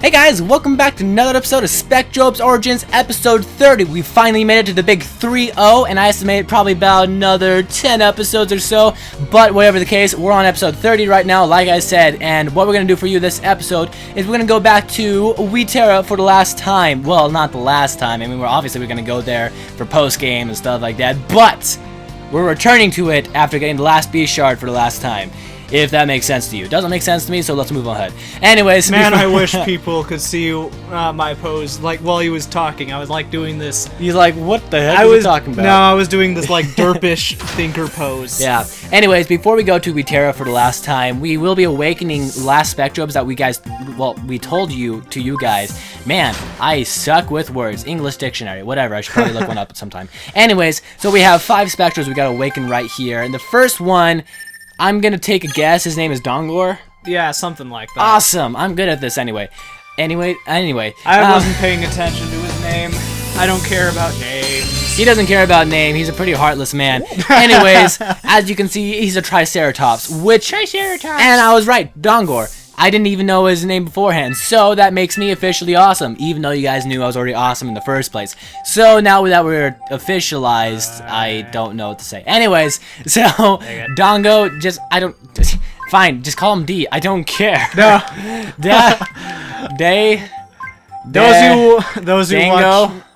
Hey guys, welcome back to another episode of Spectrobes Origins, episode 30. We finally made it to the big 3-0, and I estimate probably about another 10 episodes or so. But whatever the case, we're on episode 30 right now, like I said. And what we're going to do for you this episode is we're going to go back to Wyterra for the last time. Well, not the last time. I mean, we're going to go there for post-game and stuff like that. But we're returning to it after getting the last beast shard for the last time. If that makes sense to you. It doesn't make sense to me, so let's move on ahead. Anyways. Man, I wish people could see my pose, like, while he was talking. I was, like, doing this. He's like, what the heck are you talking about? No, I was doing this, like, derpish thinker pose. Yeah. Anyways, before we go to Wyterra for the last time, we will be awakening last Spectrobes that we told you guys. Man, I suck with words. English dictionary, whatever. I should probably look one up sometime. Anyways, so we have 5 Spectrobes we gotta awaken right here. And the first one, I'm gonna take a guess. His name is Dongor. Yeah, something like that. Awesome. I'm good at this anyway. Anyway. I wasn't paying attention to his name. I don't care about names. He doesn't care about name. He's a pretty heartless man. Anyways, as you can see, he's a Triceratops, and I was right, Dongor. I didn't even know his name beforehand, so that makes me officially awesome, even though you guys knew I was already awesome in the first place. So now that we're officialized, I don't know what to say. Anyways, so Dongo, fine, just call him D. I don't care. No.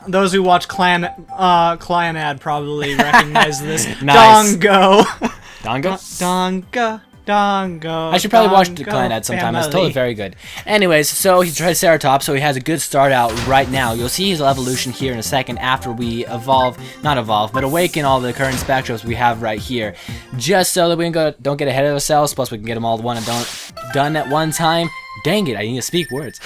Those who watch Clanad probably recognize this. Nice. Dongo. Dongo? Dongo. I should probably watch the Clan ad sometime. It's totally very good. Anyways, so he's Triceratops, so he has a good start out right now. You'll see his evolution here in a second after we awaken all the current Spectrobes we have right here. Just so that we don't get ahead of ourselves, plus we can get them all done at one time. Dang it, I need to speak words.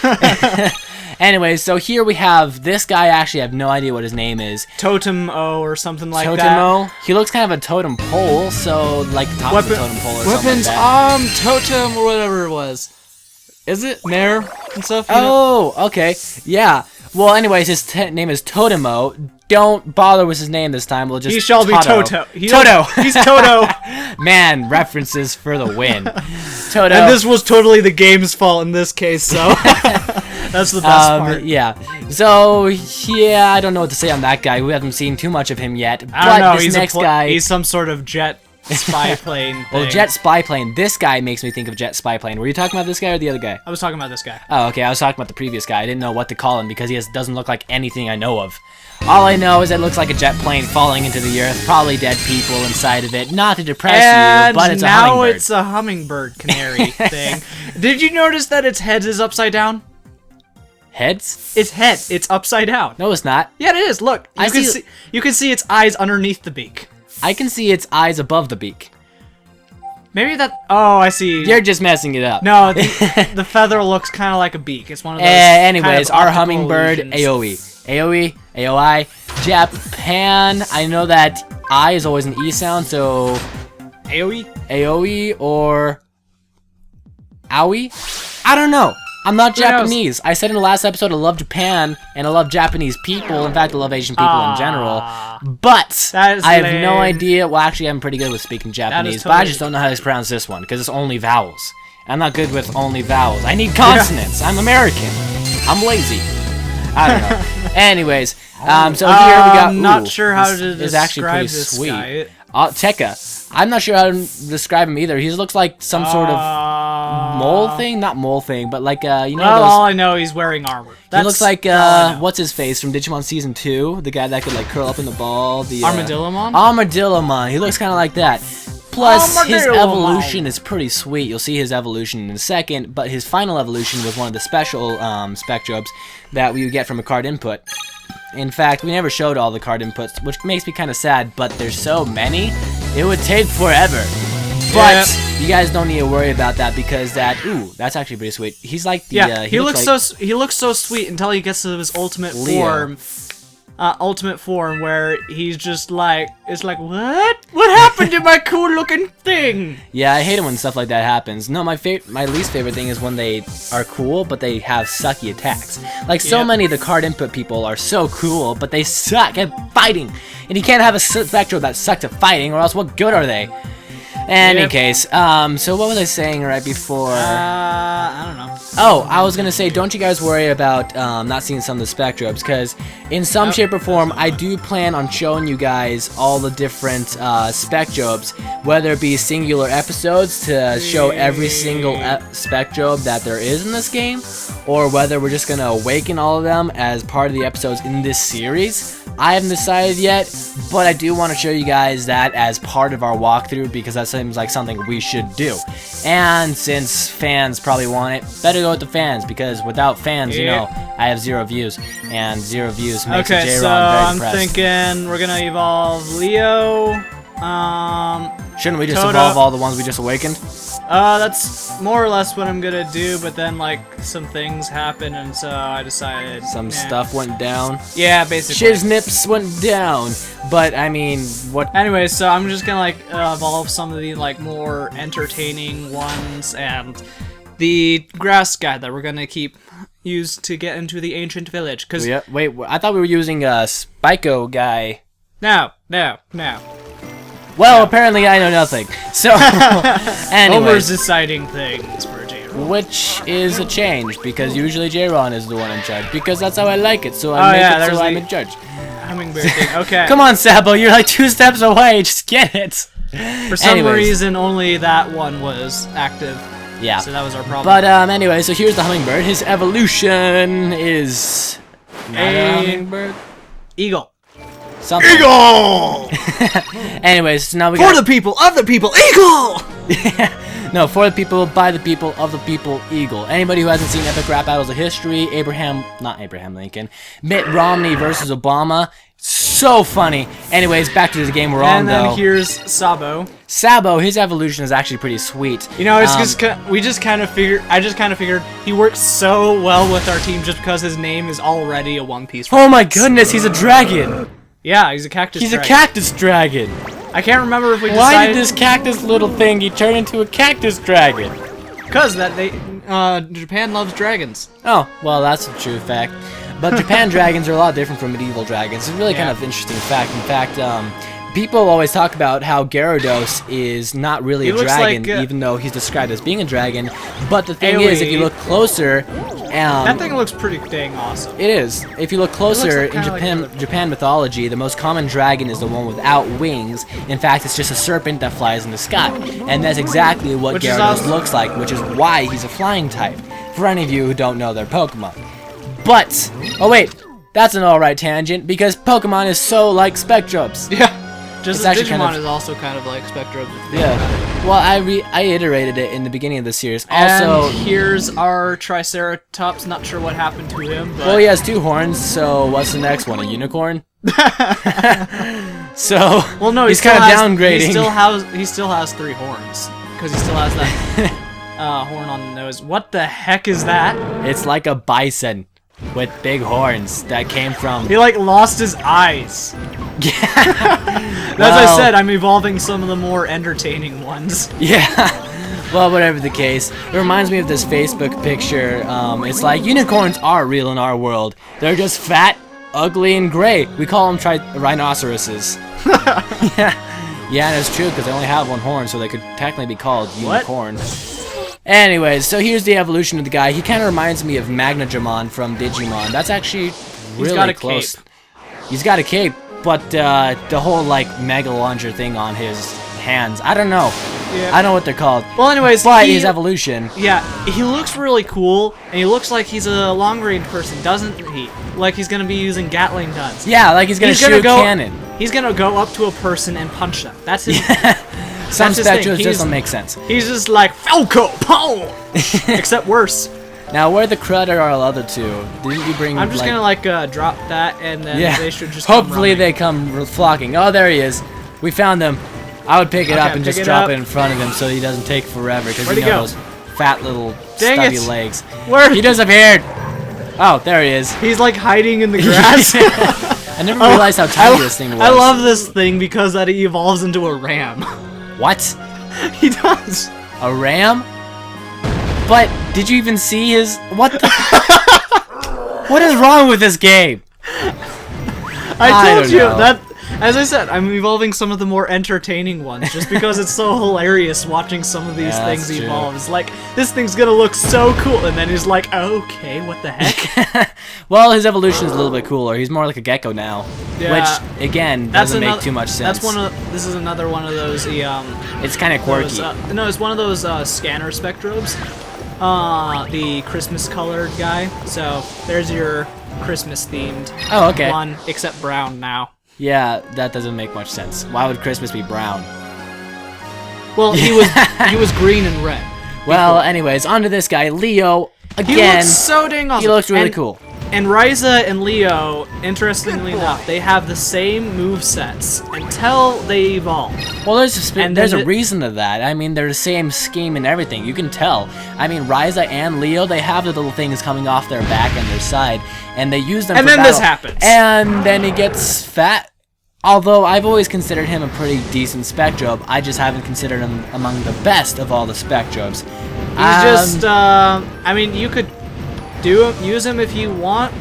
Anyways, so here we have this guy. Actually, I have no idea what his name is. Totem-O or something like that. Totem-O? He looks kind of a totem pole, so like the top of the totem pole or something like that. Totem or whatever it was. Is it? Mare and stuff? Oh, okay. Yeah. Well, anyways, his name is Totem-O. Don't bother with his name this time. We'll just He shall be Toto. Toto. He's Toto. Man, references for the win. Toto. And this was totally the game's fault in this case, so that's the best part. Yeah. So, yeah, I don't know what to say on that guy. We haven't seen too much of him yet. I don't know. This next guy, he's some sort of jet spy plane thing. Well, jet spy plane. This guy makes me think of jet spy plane. Were you talking about this guy or the other guy? I was talking about this guy. Oh, okay. I was talking about the previous guy. I didn't know what to call him because he doesn't look like anything I know of. All I know is it looks like a jet plane falling into the earth. Probably dead people inside of it. Not to depress you, but it's a hummingbird. Now it's a hummingbird canary thing. Did you notice that its head is upside down? Heads? Its head. It's upside down. No, it's not. Yeah, it is. Look. You can see its eyes underneath the beak. I can see its eyes above the beak. Maybe that... Oh, I see. You're just messing it up. No, the feather looks kind of like a beak. It's one of those anyways, kind of our hummingbird, illusions. AOI, Japan. I know that I is always an E sound, so... AOE or... Owie? I don't know. I'm not Japanese. I said in the last episode I love Japan, and I love Japanese people. In fact, I love Asian people in general. But I have no idea. Well, actually, I'm pretty good with speaking Japanese, but I just don't know how to pronounce this one, because it's only vowels. I'm not good with only vowels. I need consonants. I'm American. I'm lazy. I don't know. Anyways, so here we got... I'm not sure how to describe this actually pretty this sweet. guy. Tekka. I'm not sure how to describe him either. He looks like some sort of mole thing? Not mole thing, but like, you know well, all I know, he's wearing armor. He looks like, what's his face from Digimon Season 2? The guy that could, like, curl up in the ball. The Armadillomon? Armadillomon. He looks kind of like that. Plus, his evolution is pretty sweet. You'll see his evolution in a second, but his final evolution was one of the special Spectrobes that we would get from a card input. In fact, we never showed all the card inputs, which makes me kind of sad, but there's so many, it would take forever. But you guys don't need to worry about that because that's actually pretty sweet. He's like the he looks so sweet until he gets to his ultimate form. Ultimate form where he's just like, it's like, what happened to my cool looking thing? Yeah, I hate it when stuff like that happens. No, my least favorite thing is when they are cool but they have sucky attacks. Like so many of the card input people are so cool but they suck at fighting, and you can't have a Spectro that sucks at fighting, or else what good are they? Any case, so what was I saying right before? I don't know. Oh, I was gonna say, don't you guys worry about not seeing some of the Spectrobes, because in some shape or form, I do plan on showing you guys all the different Spectrobes, whether it be singular episodes to show every single Spectrobe that there is in this game, or whether we're just gonna awaken all of them as part of the episodes in this series. I haven't decided yet, but I do want to show you guys that as part of our walkthrough, because that seems like something we should do. And since fans probably want it, better go with the fans, because without fans, you know, I have 0 views, and 0 views makes okay, J-Ron so very I'm depressed. thinking we're gonna evolve Leo. Shouldn't we just Toto. evolve all the ones we just awakened? That's more or less what I'm gonna do, but then like some things happened, and so I decided Some stuff went down. Yeah, basically. Shiznips went down, but I mean, what? Anyway, so I'm just gonna like evolve some of the like more entertaining ones, and the grass guy that we're gonna keep use to get into the ancient village. Cause Yeah, wait, I thought we were using a Spyco guy. no. Well, apparently I know nothing. So, Homer's anyways, deciding things for J-Ron. which is a change, because usually J-Ron is the one in charge, because that's how I like it, so Oh, I make yeah, it there's so I'm the- in charge. Hummingbird thing. Okay. Come on, Sabo, you're like 2 steps away, just get it! For some Anyways. reason, only that one was active. Yeah. So that was our problem. But, anyway, so here's the hummingbird. His evolution is... not a hummingbird? Eagle. Something. Eagle! Anyways, so now we For got... the people, of the people, Eagle! No, for the people, by the people, of the people, Eagle. Anybody who hasn't seen Epic Rap Battles of History, not Abraham Lincoln, Mitt Romney versus Obama, so funny. Anyways, back to the game we're on, And then though. here's Sabo. Sabo, his evolution is actually pretty sweet. You know, it's just I just kind of figured he works so well with our team just because his name is already a One Piece. Oh my goodness, he's a dragon! Yeah, he's a cactus. He's dragon. a cactus dragon! I can't remember if we Why decided did this cactus little thingy turn into a cactus dragon? because that they Japan loves dragons. Oh, well, that's a true fact. But Japan dragons are a lot different from medieval dragons. It's really kind of interesting fact. In fact, people always talk about how Gyarados is not really He a looks dragon, like, even though he's described as being a dragon. But the thing AoE. is, if you look closer, That thing looks pretty dang awesome. it is. If you look closer like in kinda like Japan mythology, the most common dragon is the one without wings. In fact, it's just a serpent that flies in the sky, and that's exactly what Which is Gyarados awesome. looks like, which is why he's a flying type. For any of you who don't know their Pokemon. But oh wait, that's an alright tangent because Pokemon is so like Spectrobes. Yeah. Just It's as actually Digimon kind of- is also kind of like Spectrobes. Yeah. Well, I iterated it in the beginning of the series. Also, Also, here's our Triceratops. Not sure what happened to him, but well, he has 2 horns. So what's the next one? A unicorn? So well, no, he's he still kind of has, downgrading. He still has 3 horns because he still has that horn on the nose. What the heck is that? It's like a bison with big horns that came from. He like lost his eyes. As I said, I'm evolving some of the more entertaining ones. Yeah. Well, whatever the case, it reminds me of this Facebook picture. It's like unicorns are real in our world. They're just fat, ugly, and gray. We call them rhinoceroses. Yeah, and it's true because they only have 1 horn, so they could technically be called unicorn. Anyways, so here's the evolution of the guy. He kind of reminds me of Magnadramon from Digimon. That's actually really got a close. cape. He's got a cape, but the whole like Mega Launcher thing on his hands, I don't know. Yeah. I don't know what they're called. Well, anyways, But his evolution. Yeah, he looks really cool, and he looks like he's a long-range person, doesn't he? Like he's gonna be using Gatling guns. Yeah, like he's gonna shoot a cannon. He's gonna go up to a person and punch them. That's his. Some that's his thing. Spectrobes He's- doesn't make sense. He's just like Falco, pow! Except worse. Now, where the crud are all other 2? Didn't you bring? I'm just like, gonna like drop that, and then Yeah. they should just. Hopefully come they come flocking. Oh, there he is. We found him. I would pick it up and pick just it drop up. it in front of him so he doesn't take forever because Where'd you he know go? those fat little Dang stubby it. legs. Where? He disappeared. Oh, there he is. He's like hiding in the grass. I never realized how tiny this thing was. I love this thing because that he evolves into a ram. What? He does. A ram? But did you even see his? What the? What is wrong with this game? I told don't you know. that As I said, I'm evolving some of the more entertaining ones just because it's so hilarious watching some of these Yeah, things that's true. evolve. It's like, this thing's gonna look so cool, and then he's like, okay, what the heck? Well, his evolution is a little bit cooler. He's more like a gecko now, Yeah. which again doesn't make too much sense. This is another one of those. It's kind of quirky. No, it's one of those scanner Spectrobes. The Christmas colored guy. So there's your Christmas themed Oh, okay. one, except brown now. Yeah, that doesn't make much sense. Why would Christmas be brown? Well, he was green and red. Well, anyways, on to this guy, Leo. He Again, looks so dang awesome. he looks really And- cool. And Ryza and Leo, interestingly enough, they have the same movesets until they evolve. Well, there's And a then reason to that. I mean, they're the same scheme and everything. You can tell. I mean, Ryza and Leo, they have the little things coming off their back and their side, and they use them And for then this battle. happens. And then he gets fat. Although I've always considered him a pretty decent Spectrobe, I just haven't considered him among the best of all the Spectrobes. He's just, I mean, you could use him if you want,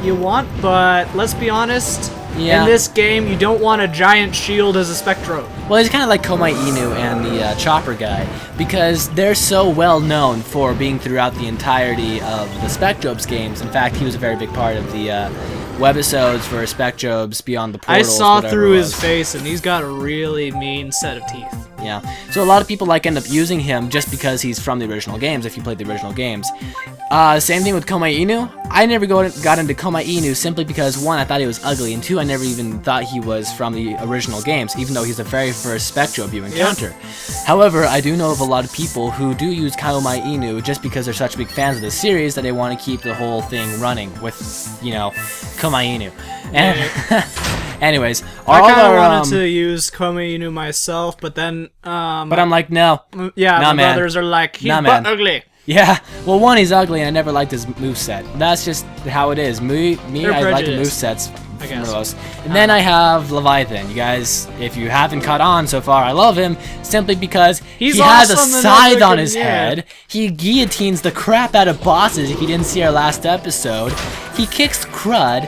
but let's be honest, Yeah. in this game, you don't want a giant shield as a Spectro. Well, he's kind of like Komai Inu and the Chopper guy, because they're so well known for being throughout the entirety of the Spectrobes games. In fact, he was a very big part of the webisodes for Spectrobes Beyond the I Portals. saw whatever through it his was. face, and he's got a really mean set of teeth. Yeah, so a lot of people end up using him just because he's from the original games, if you played the original games. Same thing with Komai Inu. I never got into Komai Inu simply because, one, I thought he was ugly, and two, I never even thought he was from the original games, even though he's the very first Spectrobe you encounter. However, I do know of a lot of people who do use Komai Inu just because they're such big fans of the series that they want to keep the whole thing running with, Komai Inu. And anyways, I all kind of our, wanted to use Komai Inu myself, but then, but I'm like, no. yeah, Nah, my man. brothers are like, he's Nah, butt man. ugly. Yeah, well, one, he's ugly, and I never liked his moveset. That's just how it is. Me, They're I like the prejudiced, movesets I guess. most. And then I have Leviathan. You guys, if you haven't caught on so far, I love him simply because He's he has a awesome and scythe on everything, his yeah. head. He guillotines the crap out of bosses. If you didn't see our last episode, he kicks crud,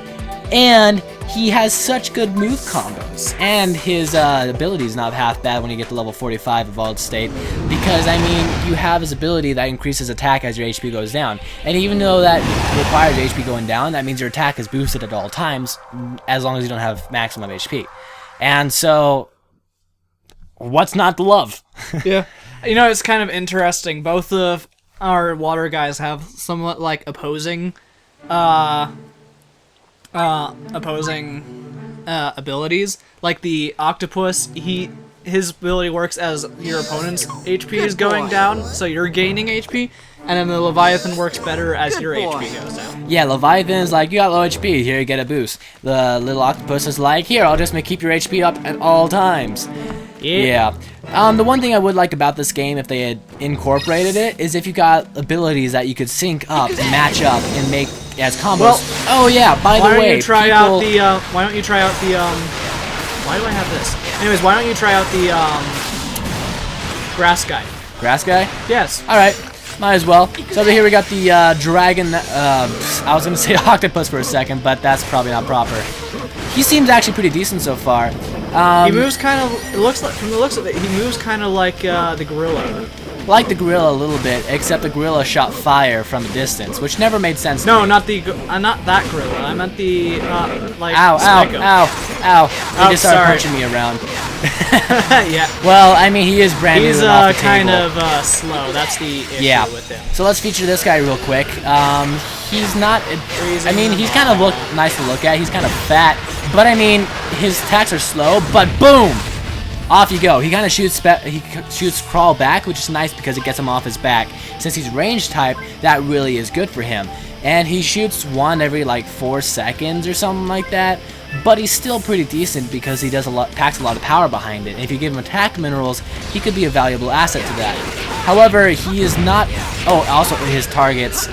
and he has such good move combos, and his ability is not half bad when you get to level 45 Evolved State, because, I mean, you have his ability that increases attack as your HP goes down, and even though that requires your HP going down, that means your attack is boosted at all times, as long as you don't have maximum HP. And so, what's not to love? Yeah. It's kind of interesting. Both of our water guys have somewhat like opposing abilities. Like the octopus, his ability works as your opponent's HP is going down, so you're gaining HP, and then the Leviathan works better as your HP goes down. Yeah, Leviathan is like, you got low HP, here you get a boost. The little octopus is like, here, I'll just keep your HP up at all times. Yeah. The one thing I would like about this game, if they had incorporated it, is if you got abilities that you could sync up and match up and make as combos. Well, oh yeah, by the Why way, don't you try out the why don't you try out the why do I have this? Anyways, why don't you try out the grass guy? Grass guy? Yes. Alright, might as well. So over here we got the dragon, I was gonna say octopus for a second, but that's probably not proper. He seems actually pretty decent so far. He moves kind of, it looks like, from the looks of it, he moves kind of like the gorilla. Like the gorilla a little bit, except the gorilla shot fire from a distance, which never made sense to No, me. not that gorilla. I meant the, like, Ow, Spectrobes. ow. He Oh, just started sorry. punching me around. Yeah. Well, I mean, he is brand new He's and off the kind table. of slow. That's the issue Yeah. with him. So let's feature this guy real quick. He's not. I mean, he's kind of nice to look at. He's kind of fat, but I mean, his attacks are slow. But boom, off you go. He kind of shoots crawl back, which is nice because it gets him off his back. Since he's range type, that really is good for him. And he shoots one every like 4 seconds or something like that. But he's still pretty decent because he does packs a lot of power behind it. And if you give him attack minerals, he could be a valuable asset to that. However, he is not. Oh, also his targets,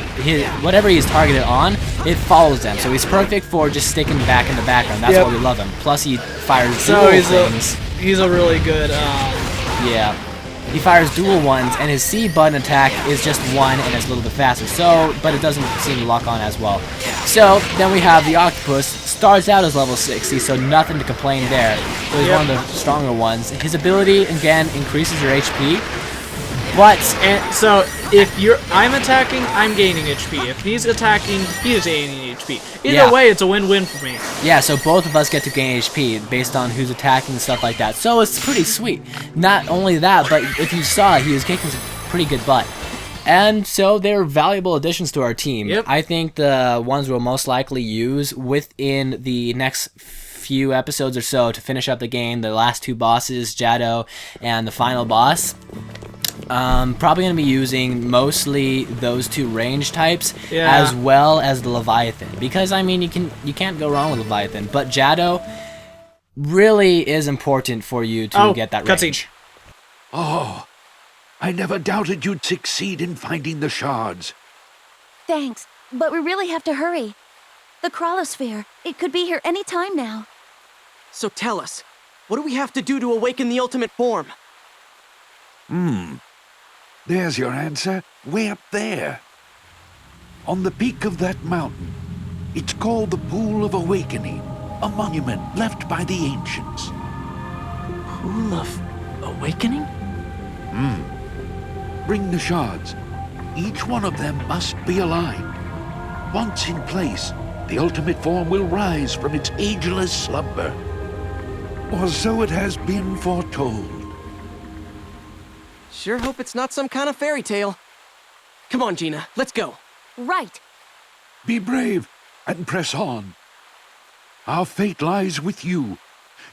whatever he's targeted on, it follows them. So he's perfect for just sticking back in the background. That's Yep. why we love him. Plus, he fires So dual things. he's a really good. Yeah. He fires dual ones, and his C button attack is just one, and it's a little bit faster. So, but it doesn't seem to lock on as well. So then we have the Octopus, starts out as level 60, so nothing to complain there. So he's one of the stronger ones. His ability, again, increases your HP, but... And so, if I'm attacking, I'm gaining HP. If he's attacking, he's gaining HP. Either way, it's a win-win for me. Yeah, so both of us get to gain HP based on who's attacking and stuff like that. So it's pretty sweet. Not only that, but if you saw, he was kicking some pretty good butt. And so they're valuable additions to our team. Yep. I think the ones we'll most likely use within the next few episodes or so to finish up the game, the last two bosses, Jado and the final boss. Probably going to be using mostly those two range types, as well as the Leviathan, because I mean you can't go wrong with Leviathan, but Jado really is important for you to get that range. Oh, I never doubted you'd succeed in finding the shards. Thanks, but we really have to hurry. The Crawlosphere, it could be here any time now. So tell us, what do we have to do to awaken the ultimate form? There's your answer, way up there. On the peak of that mountain. It's called the Pool of Awakening, a monument left by the ancients. Pool of Awakening? Bring the shards. Each one of them must be aligned. Once in place, the ultimate form will rise from its ageless slumber. Or so it has been foretold. Sure hope it's not some kind of fairy tale. Come on, Gina, let's go. Right. Be brave and press on. Our fate lies with you.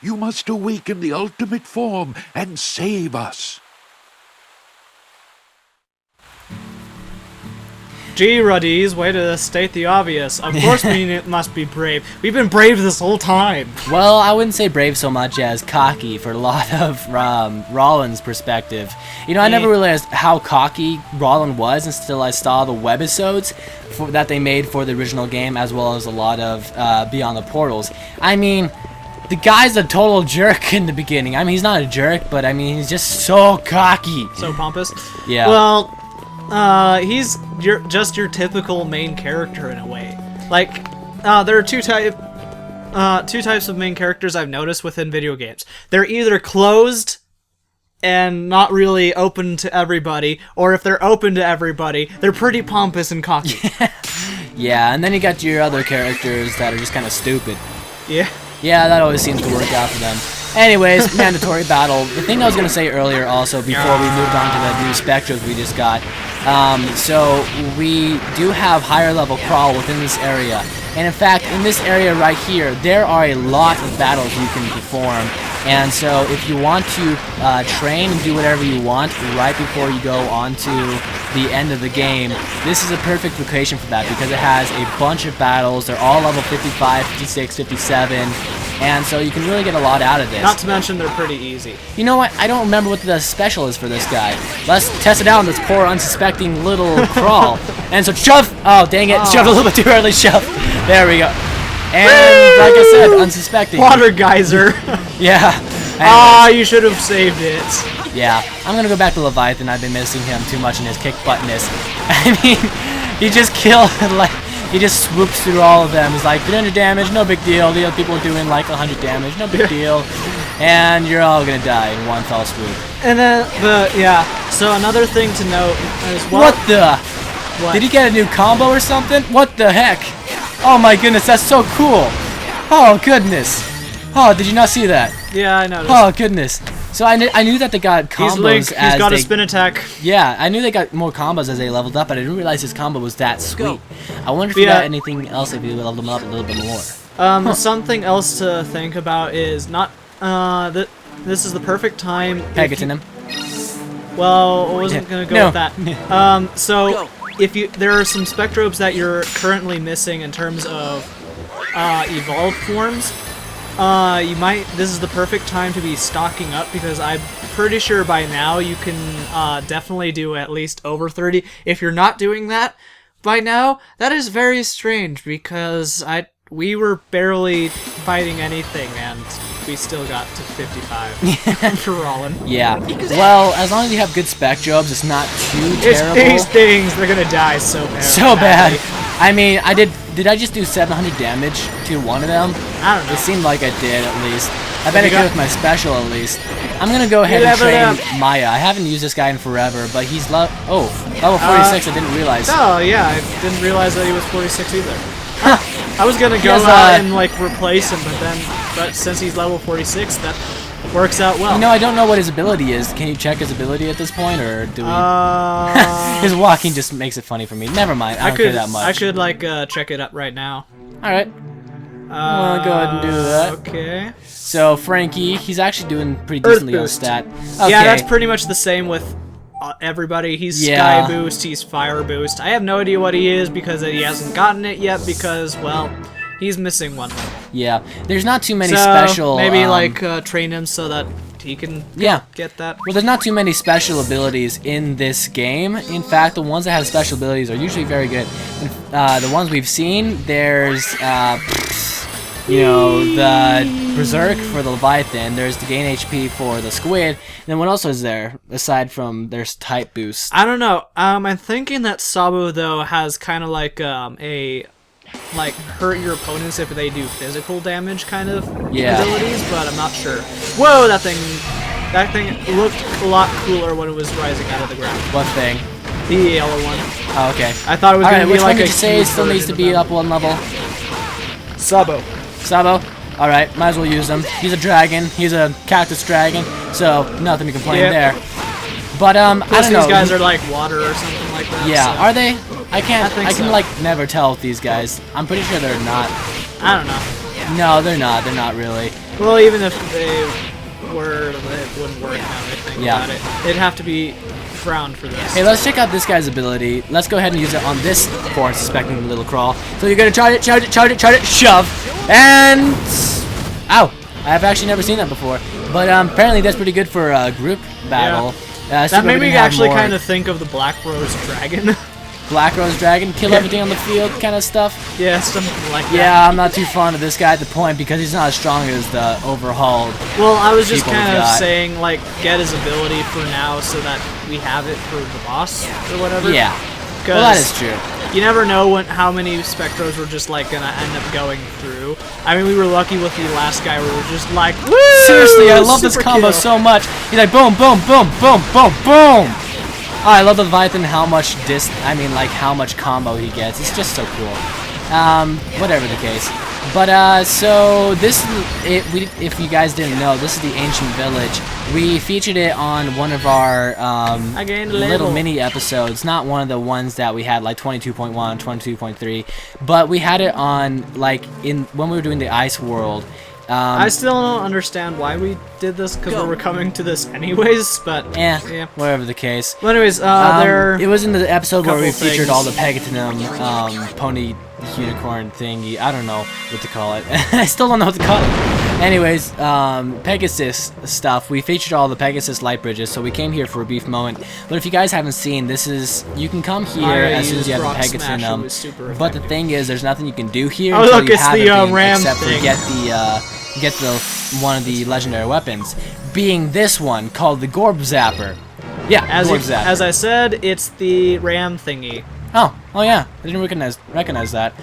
You must awaken the ultimate form and save us. Gee, Ruddies, way to state the obvious. Of course we must be brave. We've been brave this whole time. Well, I wouldn't say brave so much as cocky for a lot of Rollins' perspective. You know, I never realized how cocky Rollin was until I saw the webisodes that they made for the original game, as well as a lot of Beyond the Portals. I mean, the guy's a total jerk in the beginning. I mean, he's not a jerk, but I mean, he's just so cocky. So pompous? Yeah. Well, he's just your typical main character in a way. Like, there are two types of main characters I've noticed within video games. They're either closed and not really open to everybody, or if they're open to everybody, they're pretty pompous and cocky. Yeah, and then you got your other characters that are just kind of stupid. Yeah. Yeah, that always seems to work out for them. Anyways, mandatory battle. The thing I was going to say earlier also, before we moved on to the new Spectrobes we just got, so we do have higher level crawl within this area. And in fact, in this area right here, there are a lot of battles you can perform. And so if you want to train and do whatever you want right before you go on to the end of the game, this is a perfect location for that because it has a bunch of battles. They're all level 55, 56, 57. And so you can really get a lot out of this. Not to mention they're pretty easy. You know what? I don't remember what the special is for this guy. Let's test it out on this poor, unsuspecting little crawl. And so shove! Oh, dang it. Shoved a little bit too early. Shove. There we go. And like I said, unsuspecting. Water geyser. Yeah. Ah, you should have saved it. Yeah. I'm going to go back to Leviathan. I've been missing him too much in his kick buttness. I mean, he just killed, like... He just swoops through all of them. He's like, 300 damage, no big deal. The other people are doing like 100 damage, no big deal. And you're all gonna die in one fell swoop. And then, so another thing to note is What the? What? Did he get a new combo or something? What the heck? Oh my goodness, that's so cool. Oh goodness. Oh, did you not see that? Yeah, I noticed. Oh goodness. So I knew that they got combos He's Link. as He's got they, a spin attack. Yeah, I knew they got more combos as they leveled up, but I didn't realize his combo was that sweet. I wonder if he got anything else if you leveled him up a little bit more. Something else to think about is not this is the perfect time. Pegaton him. Well, I wasn't gonna go with that. So if there are some Spectrobes that you're currently missing in terms of evolved forms. This is the perfect time to be stocking up because I'm pretty sure by now you can definitely do at least over 30. If you're not doing that by now, that is very strange because we were barely fighting anything and we still got to 55 for Rollin. Yeah. Well, as long as you have good Spectrobes, it's not too terrible. These things, they're gonna die so bad. So bad. I mean, I did did I just do 700 damage to one of them? I don't know. It seemed like I did, at least. I bet I you could got- with my special, at least. I'm gonna go ahead and level up. train Maya. I haven't used this guy in forever, but he's level 46, I didn't realize. Oh, yeah, I didn't realize that he was 46 either. I was gonna go has, out and, like, replace him, but since he's level 46, that works out well. You know, I don't know what his ability is. Can you check his ability at this point, or do we... His walking just makes it funny for me. Never mind, I don't care that much. I could, like, check it up right now. Alright. Well, go ahead and do that. Okay. So, Frankie, he's actually doing pretty Earth decently on boost. stat. Okay. Yeah, that's pretty much the same with everybody. He's Yeah. Sky Boost, he's Fire Boost. I have no idea what he is because he hasn't gotten it yet because, well, he's missing one. Yeah, there's not too many So, special... maybe, like, train him so that he can get that. Well, there's not too many special abilities in this game. In fact, the ones that have special abilities are usually very good. The ones we've seen, there's, you know, the Berserk for the Leviathan, there's the gain HP for the Squid, and then what else is there, aside from there's type boost? I don't know. I'm thinking that Sabo, though, has kind of like like hurt your opponents if they do physical damage kind of abilities, but I'm not sure. Whoa, that thing looked a lot cooler when it was rising out of the ground. What thing? The yellow one. Oh, okay. I thought it was Alright, gonna be which like one did a you say huge still needs to version be of up one level? that. Sabo. Sabo? Alright, might as well use him. He's a dragon. He's a cactus dragon, so nothing to complain there. But, I Plus don't know. these guys are like water or something like that. Yeah, so are they? I can't. think I can so. like never tell with these guys. I'm pretty sure they're not. I don't know. No, they're not. They're not really. Well, even if they were, it wouldn't work now that I think Yeah. about it. It'd have to be ground for this. Hey, let's check out this guy's ability. Let's go ahead and use it on this foreign suspecting little crawl. So you're gonna charge it, shove, and ow! I've actually never seen that before. But apparently that's pretty good for a group battle. That made me actually kind of think of the Black Rose Dragon. Black Rose Dragon, kill everything on the field kind of stuff. Yeah, something like that. Yeah, I'm not too fond of this guy at the point because he's not as strong as the overhauled. Well, I was just people kind of got. saying, like, get his ability for now so that we have it for the boss or whatever. Yeah. Well, that is true. You never know how many Spectros we're just, like, gonna end up going through. I mean, we were lucky with the last guy where we were just like, woo! Seriously, I love this Super combo kill. so much. He's like boom, boom, boom, boom, boom, boom. Oh, I love the Leviathan. How much how much combo he gets. It's just so cool. Whatever the case. But so this, if you guys didn't know, this is the ancient village. We featured it on one of our I gained a little level. mini episodes. Not one of the ones that we had like 22.1, 22.3, but we had it on like when we were doing the Ice World. I still don't understand why we did this, because we were coming to this anyways, but yeah. Whatever the case. Well, anyways, It was in the episode where we couple featured things. all the Pegatinum pony unicorn thingy. I don't know what to call it. I still don't know what to call it. Anyways, Pegasus stuff. We featured all the Pegasus light bridges, so we came here for a brief moment. But if you guys haven't seen, you can come here as soon as you have the Rock Smash, it was super Pegatinum. But the effective. thing is, there's nothing you can do here Oh, until look, you it's have the, everything ram except for thing. get the one of the legendary weapons, being this one called the Gorb Zapper. Yeah, Gorb Zapper. As I said, it's the ram thingy. Oh yeah, I didn't recognize that.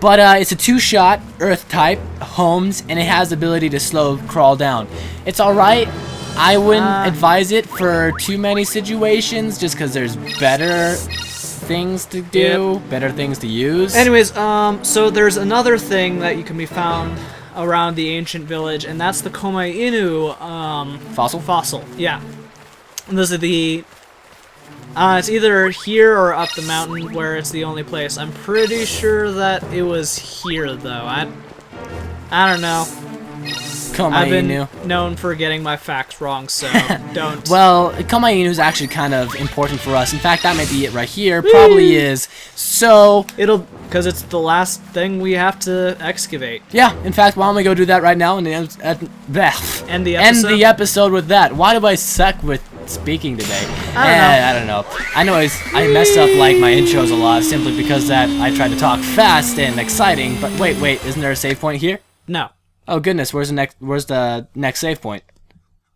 But it's a 2-shot Earth type, homes, and it has the ability to slow crawl down. It's alright. I wouldn't advise it for too many situations, just because there's better things to do, better things to use. Anyways, so there's another thing that you can be found around the ancient village, and that's the Komai Inu fossil. Yeah, and this is the. It's either here or up the mountain where it's the only place. I'm pretty sure that it was here though. I don't know. I've been known for getting my facts wrong, so don't. Well, Komai Inu is actually kind of important for us. In fact, that may be it right here. Probably is. So because it's the last thing we have to excavate. yeah. In fact, why don't we go do that right now and end the episode with that? Why do I suck with speaking today? I don't know. I know I messed up like my intros a lot simply because that I tried to talk fast and exciting. But wait, isn't there a save point here? No. Oh goodness, where's the next save point?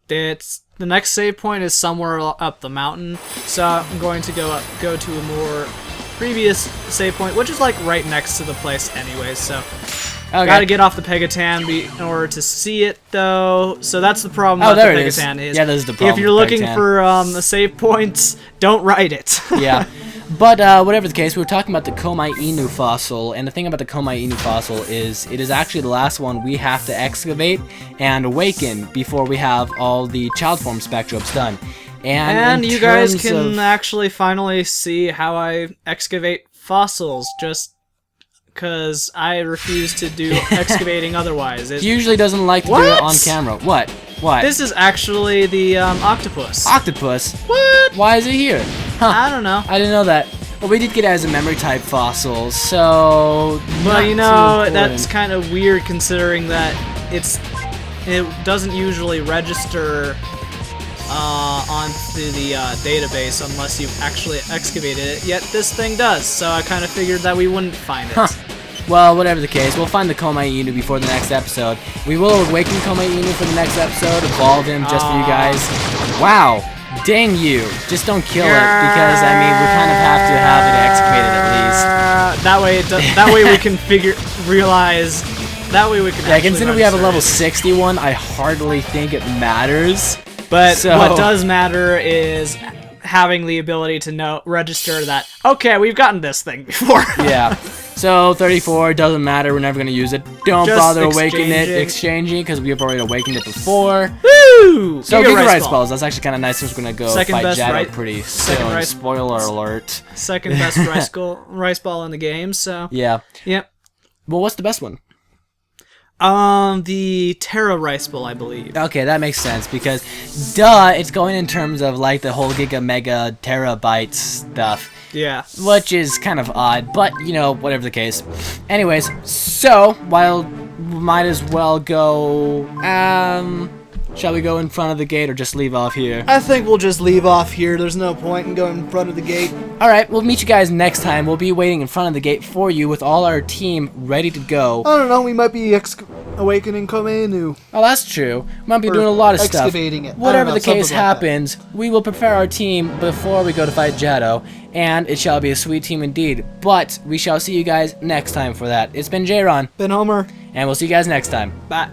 The next save point is somewhere up the mountain, so I'm going to go to a more previous save point, which is like right next to the place anyways, so Okay. gotta get off the Pegatan in order to see it, though. So that's the problem with the there it is. Pegatan is. Yeah, that is the problem If you're with looking Pegatan. for the save points, don't write it. Yeah. But whatever the case, we were talking about the Komai Inu fossil, and the thing about the Komai Inu fossil is it is actually the last one we have to excavate and awaken before we have all the child form Spectrobes done. And in you guys terms can of- actually finally see how I excavate fossils, just because I refuse to do excavating otherwise. He usually doesn't like to do it What? on camera. What? What? This is actually the octopus. Octopus? What? Why is it here? Huh. I don't know. I didn't know that. Well, we did get it as a memory type fossil, so. But not you too know, important. that's kind of weird considering that it doesn't usually register onto the database unless you've actually excavated it, yet this thing does, so I kind of figured that we wouldn't find it. Huh. Well, whatever the case, we'll find the Komai Inu before the next episode. We will awaken Komai Inu for the next episode, evolve him just for you guys. Wow. Dang you. Just don't kill it, because, I mean, we kind of have to have it excavated at least. That way we can realize, that way we can Yeah, actually considering we have a register level it. 61, I hardly think it matters. But So- what does matter is having the ability to register that, okay, we've gotten this thing before. Yeah. So 34 doesn't matter. We're never gonna use it. Don't Just bother awakening it, exchanging. exchanging, because we have already awakened it before. Woo! So Giga Giga Rice Rice Ball. Balls. That's actually kind of nice since we're gonna go Second fight best Jado right- pretty second soon. rice- Spoiler alert. Second best rice ball in the game, so Yeah. yep. Well, what's the best one? The Terra Rice Ball, I believe. Okay, that makes sense because, duh, it's going in terms of like the whole Giga Mega Terabyte stuff. Yeah. Which is kind of odd, but you know, whatever the case. Anyways, so while we might as well go. Shall we go in front of the gate or just leave off here? I think we'll just leave off here. There's no point in going in front of the gate. All right, we'll meet you guys next time. We'll be waiting in front of the gate for you with all our team ready to go. I don't know. We might be awakening Komenu. Oh, that's true. We might be Or doing a lot of stuff. excavating it. I don't Whatever know, the case something like that. happens, we will prepare our team before we go to fight Jado, and it shall be a sweet team indeed. But we shall see you guys next time for that. It's been J-Ron, Ben Homer. and we'll see you guys next time. Bye.